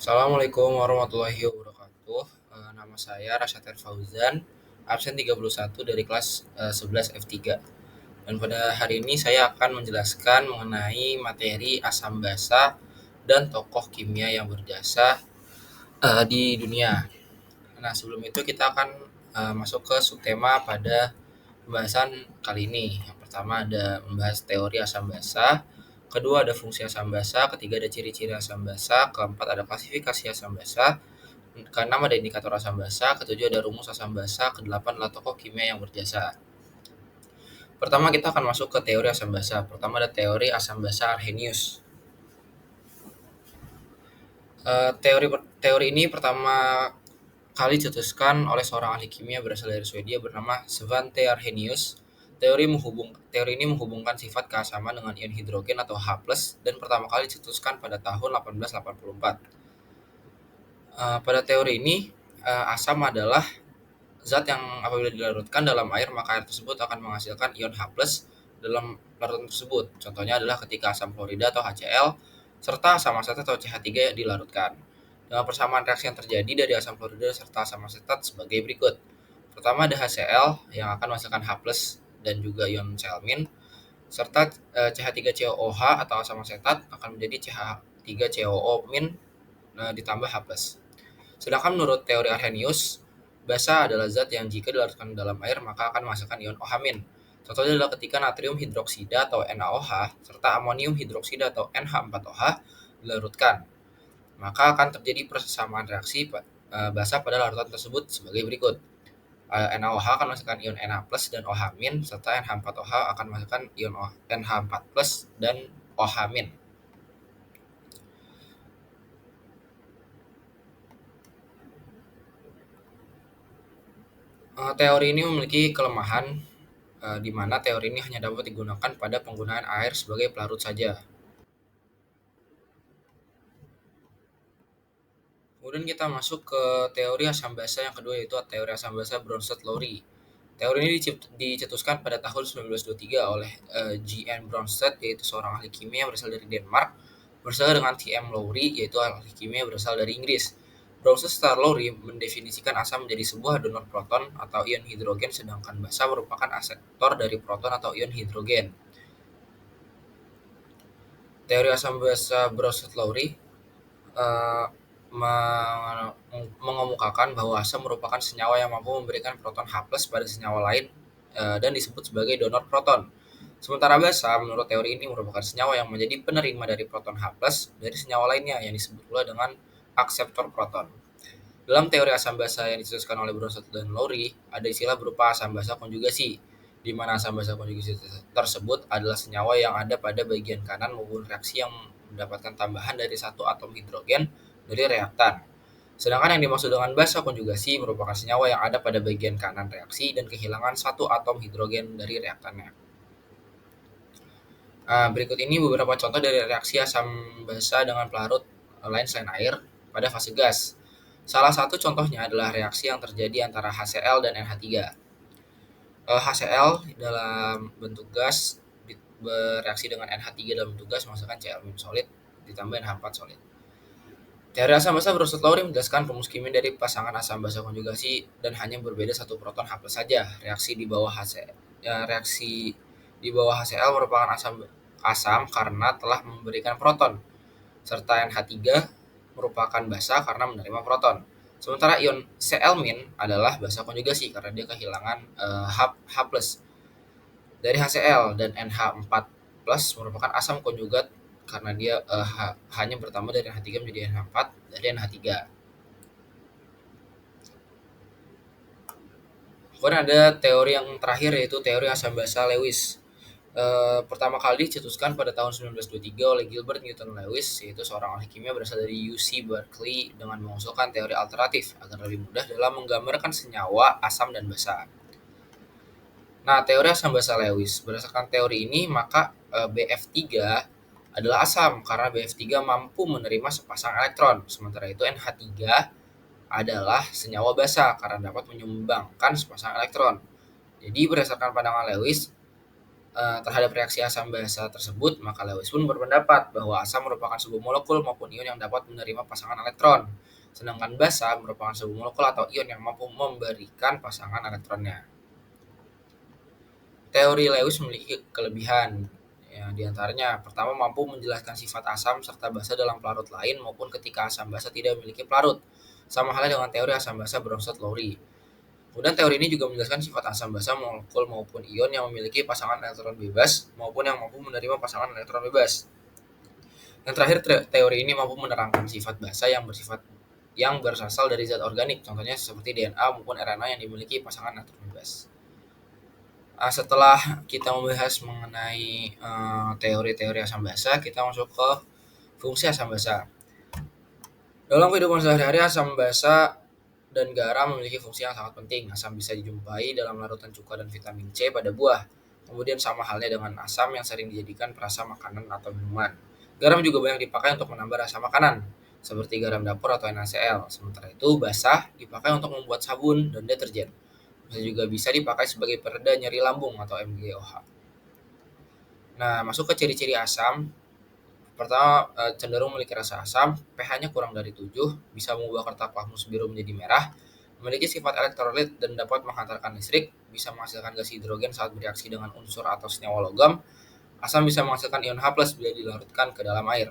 Assalamualaikum warahmatullahi wabarakatuh. Nama saya Rasyatir Fauzan, absen 31 dari kelas 11 F3. Dan pada hari ini saya akan menjelaskan mengenai materi asam basa dan tokoh kimia yang berjasa di dunia. Nah, sebelum itu kita akan masuk ke subtema pada pembahasan kali ini. Yang pertama ada membahas teori asam basa, kedua ada fungsi asam basa, ketiga ada ciri-ciri asam basa, keempat ada klasifikasi asam basa, keenam ada indikator asam basa, ketujuh ada rumus asam basa, kedelapan adalah tokoh kimia yang berjasa. Pertama kita akan masuk ke teori asam basa. Pertama ada teori asam basa Arrhenius. Teori ini pertama kali dicetuskan oleh seorang ahli kimia berasal dari Swedia bernama Svante Arrhenius. Teori ini menghubungkan sifat keasaman dengan ion hidrogen atau H+, dan pertama kali dicetuskan pada tahun 1884. Pada teori ini, asam adalah zat yang apabila dilarutkan dalam air, maka air tersebut akan menghasilkan ion H+ dalam larutan tersebut. Contohnya adalah ketika asam klorida atau HCl serta asam asetat atau CH3 dilarutkan. Dengan persamaan reaksi yang terjadi dari asam klorida serta asam asetat sebagai berikut. Pertama ada HCl yang akan menghasilkan H+ dan juga ion Cl-, serta CH3COOH atau asam asetat akan menjadi CH3COO- ditambah H+. Sedangkan menurut teori Arrhenius, basa adalah zat yang jika dilarutkan dalam air maka akan menghasilkan ion OH-. Contohnya adalah ketika natrium hidroksida atau NaOH serta amonium hidroksida atau NH4OH dilarutkan, maka akan terjadi persamaan reaksi basa pada larutan tersebut sebagai berikut. NaOH akan menghasilkan ion Na+ dan OH- serta NH4OH akan menghasilkan ion NH4+ dan OH-. Teori ini memiliki kelemahan di mana teori ini hanya dapat digunakan pada penggunaan air sebagai pelarut saja. Kemudian kita masuk ke teori asam basa yang kedua, yaitu teori asam basa Bronsted-Lowry. Teori ini dicetuskan pada tahun 1923 oleh G.N. Bronsted, yaitu seorang ahli kimia yang berasal dari Denmark, bersama dengan T.M. Lowry, yaitu ahli kimia yang berasal dari Inggris. Bronsted serta Lowry mendefinisikan asam menjadi sebuah donor proton atau ion hidrogen, sedangkan basa merupakan akseptor dari proton atau ion hidrogen. Teori asam basa Bronsted-Lowry mengemukakan bahwa asam merupakan senyawa yang mampu memberikan proton H+ pada senyawa lain dan disebut sebagai donor proton. Sementara basa menurut teori ini merupakan senyawa yang menjadi penerima dari proton H+ dari senyawa lainnya yang disebut pula dengan akseptor proton. Dalam teori asam basa yang dicetuskan oleh Bronsted dan Lowry, ada istilah berupa asam basa konjugasi, di mana asam basa konjugasi tersebut adalah senyawa yang ada pada bagian kanan maupun reaksi yang mendapatkan tambahan dari satu atom hidrogen dari reaktan. Sedangkan yang dimaksud dengan basa konjugasi merupakan senyawa yang ada pada bagian kanan reaksi dan kehilangan satu atom hidrogen dari reaktannya. Berikut ini beberapa contoh dari reaksi asam basa dengan pelarut lain selain air pada fase gas. Salah satu contohnya adalah reaksi yang terjadi antara HCl dan NH3. HCl dalam bentuk gas bereaksi dengan NH3 dalam bentuk gas menghasilkan Cl- solid ditambah NH4 solid. Teori asam basa Bronsted-Lowry menjelaskan rumus kimia dari pasangan asam basa konjugasi dan hanya berbeda satu proton H+ saja. Reaksi di bawah HCl merupakan asam karena telah memberikan proton, serta NH3 merupakan basa karena menerima proton. Sementara ion Cl- adalah basa konjugasi karena dia kehilangan H+. Dari HCl dan NH4+ merupakan asam konjugat karena dia hanya bertambah dari NH3 menjadi NH4 dari NH3. Kemudian ada teori yang terakhir, yaitu teori asam basa Lewis. Pertama kali dicetuskan pada tahun 1923 oleh Gilbert Newton Lewis, yaitu seorang ahli kimia berasal dari UC Berkeley, dengan mengusulkan teori alternatif agar lebih mudah dalam menggambarkan senyawa asam dan basa. Nah, teori asam basa Lewis, berdasarkan teori ini maka BF3 adalah asam karena BF3 mampu menerima sepasang elektron, sementara itu NH3 adalah senyawa basa karena dapat menyumbangkan sepasang elektron. Jadi berdasarkan pandangan Lewis, terhadap reaksi asam basa tersebut, maka Lewis pun berpendapat bahwa asam merupakan sebuah molekul maupun ion yang dapat menerima pasangan elektron, sedangkan basa merupakan sebuah molekul atau ion yang mampu memberikan pasangan elektronnya. Teori Lewis memiliki kelebihan, ya, di antaranya pertama mampu menjelaskan sifat asam serta basa dalam pelarut lain maupun ketika asam basa tidak memiliki pelarut, sama halnya dengan teori asam basa Bronsted-Lowry. Kemudian teori ini juga menjelaskan sifat asam basa molekul maupun ion yang memiliki pasangan elektron bebas maupun yang mampu menerima pasangan elektron bebas. Yang terakhir, teori ini mampu menerangkan sifat basa yang berasal dari zat organik, contohnya seperti DNA maupun RNA yang dimiliki pasangan elektron bebas. Setelah kita membahas mengenai teori-teori asam basa, kita masuk ke fungsi asam basa. Dalam kehidupan sehari-hari, asam basa dan garam memiliki fungsi yang sangat penting. Asam bisa dijumpai dalam larutan cuka dan vitamin C pada buah. Kemudian sama halnya dengan asam yang sering dijadikan perasa makanan atau minuman. Garam juga banyak dipakai untuk menambah rasa makanan, seperti garam dapur atau NaCl. Sementara itu, basa dipakai untuk membuat sabun dan deterjen. Juga bisa dipakai sebagai pereda nyeri lambung atau MGOH. Nah, masuk ke ciri-ciri asam. Pertama, cenderung memiliki rasa asam, pH-nya kurang dari 7, bisa mengubah kertas lakmus biru menjadi merah, memiliki sifat elektrolit dan dapat menghantarkan listrik, bisa menghasilkan gas hidrogen saat bereaksi dengan unsur atau senyawa logam. Asam bisa menghasilkan ion H+ bila dilarutkan ke dalam air.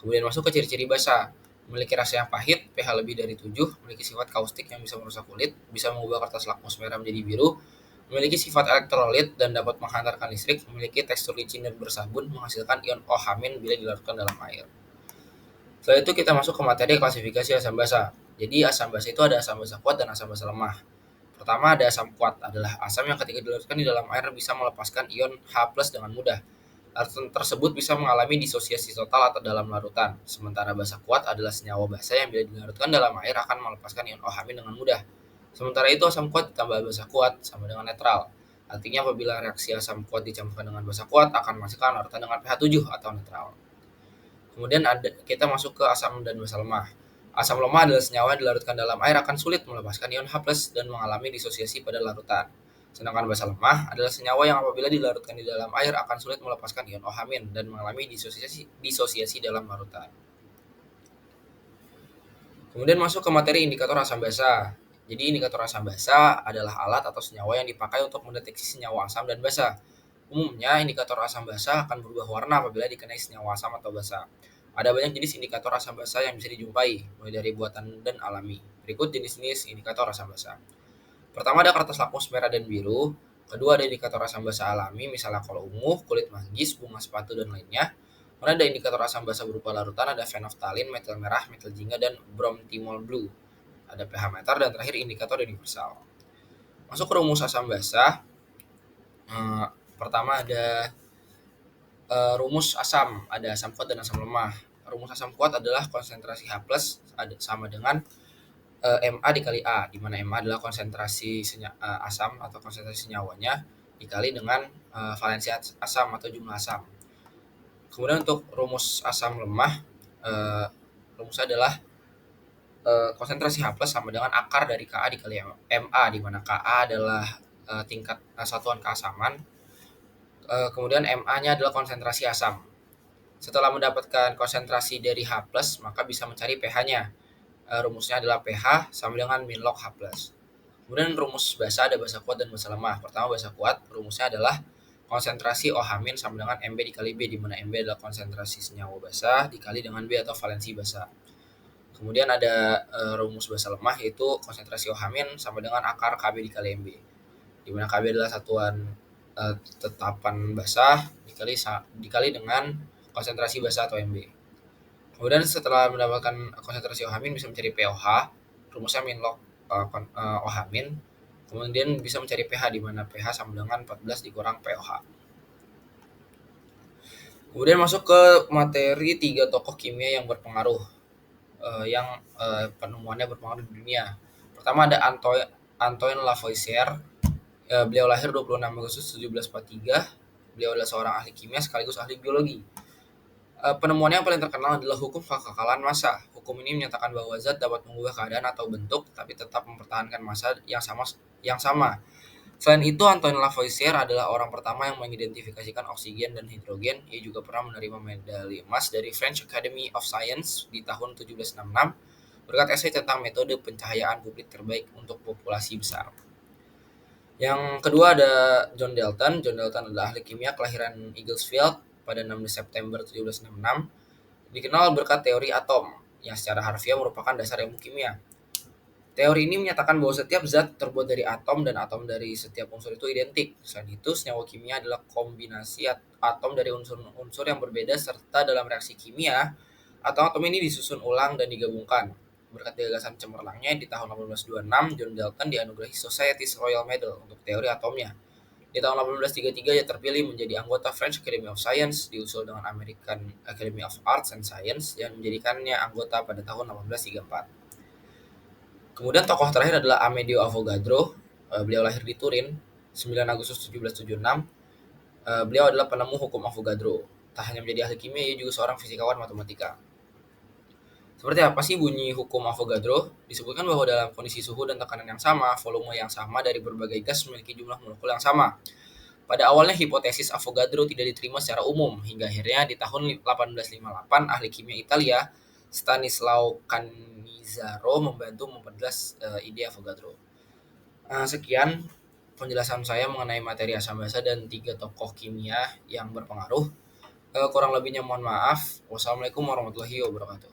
Kemudian masuk ke ciri-ciri basa. Memiliki rasa yang pahit, pH lebih dari 7, memiliki sifat kaustik yang bisa merusak kulit, bisa mengubah kertas lakmus merah menjadi biru, memiliki sifat elektrolit dan dapat menghantarkan listrik, memiliki tekstur licin dan bersabun, menghasilkan ion OH- bila dilarutkan dalam air. Setelah itu kita masuk ke materi klasifikasi asam basa. Jadi asam basa itu ada asam basa kuat dan asam basa lemah. Pertama, ada asam kuat, adalah asam yang ketika dilarutkan di dalam air bisa melepaskan ion H+ dengan mudah. Larutan tersebut bisa mengalami disosiasi total atau dalam larutan. Sementara basa kuat adalah senyawa basa yang bila dilarutkan dalam air akan melepaskan ion OH- dengan mudah. Sementara itu asam kuat ditambah basa kuat sama dengan netral. Artinya apabila reaksi asam kuat dicampurkan dengan basa kuat akan menghasilkan larutan dengan pH 7 atau netral. Kemudian kita masuk ke asam dan basa lemah. Asam lemah adalah senyawa yang dilarutkan dalam air akan sulit melepaskan ion H+ dan mengalami disosiasi pada larutan. Sedangkan basa lemah adalah senyawa yang apabila dilarutkan di dalam air akan sulit melepaskan ion OH- dan mengalami disosiasi dalam larutan. Kemudian masuk ke materi indikator asam basa. Jadi indikator asam basa adalah alat atau senyawa yang dipakai untuk mendeteksi senyawa asam dan basa. Umumnya indikator asam basa akan berubah warna apabila dikenai senyawa asam atau basa. Ada banyak jenis indikator asam basa yang bisa dijumpai, mulai dari buatan dan alami. Berikut jenis-jenis indikator asam basa. Pertama ada kertas lakmus merah dan biru. Kedua ada indikator asam basa alami, misalnya kol ungu, kulit manggis, bunga sepatu, dan lainnya. Kemudian ada indikator asam basa berupa larutan, ada fenoftalin, metil merah, metil jingga, dan bromtimol blue. Ada pH meter, dan terakhir indikator universal. Masuk ke rumus asam basa. Pertama ada rumus asam, ada asam kuat dan asam lemah. Rumus asam kuat adalah konsentrasi H+ sama dengan Ma dikali A, di mana Ma adalah konsentrasi asam atau konsentrasi senyawanya dikali dengan valensi asam atau jumlah asam. Kemudian untuk rumus asam lemah, rumusnya adalah konsentrasi H+ sama dengan akar dari Ka dikali Ma, di mana Ka adalah tingkat satuan keasaman, kemudian Ma-nya adalah konsentrasi asam. Setelah mendapatkan konsentrasi dari H+, maka bisa mencari pH-nya. Rumusnya adalah pH sama dengan min log H+. Kemudian rumus basa ada basa kuat dan basa lemah. Pertama basa kuat, rumusnya adalah konsentrasi OH- sama dengan Mb dikali B, di mana Mb adalah konsentrasi senyawa basa dikali dengan B atau valensi basa. Kemudian ada rumus basa lemah, yaitu konsentrasi OH- sama dengan akar Kb dikali Mb, di mana Kb adalah satuan tetapan basa dikali dengan konsentrasi basa atau Mb. Kemudian setelah mendapatkan konsentrasi OH- bisa mencari pOH, rumusnya min log OH-, kemudian bisa mencari pH, di mana pH sama dengan 14 dikurang pOH. Kemudian masuk ke materi 3 tokoh kimia yang berpengaruh, yang penemuannya berpengaruh di dunia. Pertama ada Antoine Lavoisier. Beliau lahir 26 Agustus 1743. Beliau adalah seorang ahli kimia sekaligus ahli biologi. Penemuannya yang paling terkenal adalah hukum kekekalan massa. Hukum ini menyatakan bahwa zat dapat mengubah keadaan atau bentuk, tapi tetap mempertahankan massa yang sama. Selain itu, Antoine Lavoisier adalah orang pertama yang mengidentifikasikan oksigen dan hidrogen. Ia juga pernah menerima medali emas dari French Academy of Science di tahun 1766 berkat esai tentang metode pencahayaan publik terbaik untuk populasi besar. Yang kedua ada John Dalton. John Dalton adalah ahli kimia kelahiran Eaglesfield pada 16 September 1766. Dikenal berkat teori atom yang secara harfiah merupakan dasar ilmu kimia. Teori ini menyatakan bahwa setiap zat terbuat dari atom dan atom dari setiap unsur itu identik. Selain itu, senyawa kimia adalah kombinasi atom dari unsur-unsur yang berbeda serta dalam reaksi kimia, atom-atom ini disusun ulang dan digabungkan. Berkat gagasan cemerlangnya, di tahun 1826, John Dalton dianugerahi Society's Royal Medal untuk teori atomnya. Di tahun 1833, ia terpilih menjadi anggota French Academy of Science, diusul dengan American Academy of Arts and Science, yang menjadikannya anggota pada tahun 1834. Kemudian tokoh terakhir adalah Amedeo Avogadro. Beliau lahir di Turin 9 Agustus 1776. Beliau adalah penemu hukum Avogadro. Tak hanya menjadi ahli kimia, ia juga seorang fisikawan matematika. Seperti apa sih bunyi hukum Avogadro? Disebutkan bahwa dalam kondisi suhu dan tekanan yang sama, volume yang sama dari berbagai gas memiliki jumlah molekul yang sama. Pada awalnya hipotesis Avogadro tidak diterima secara umum, hingga akhirnya di tahun 1858 ahli kimia Italia Stanislao Cannizzaro membantu memperjelas ide Avogadro. Sekian penjelasan saya mengenai materi asam basa dan tiga tokoh kimia yang berpengaruh. Kurang lebihnya mohon maaf. Wassalamualaikum warahmatullahi wabarakatuh.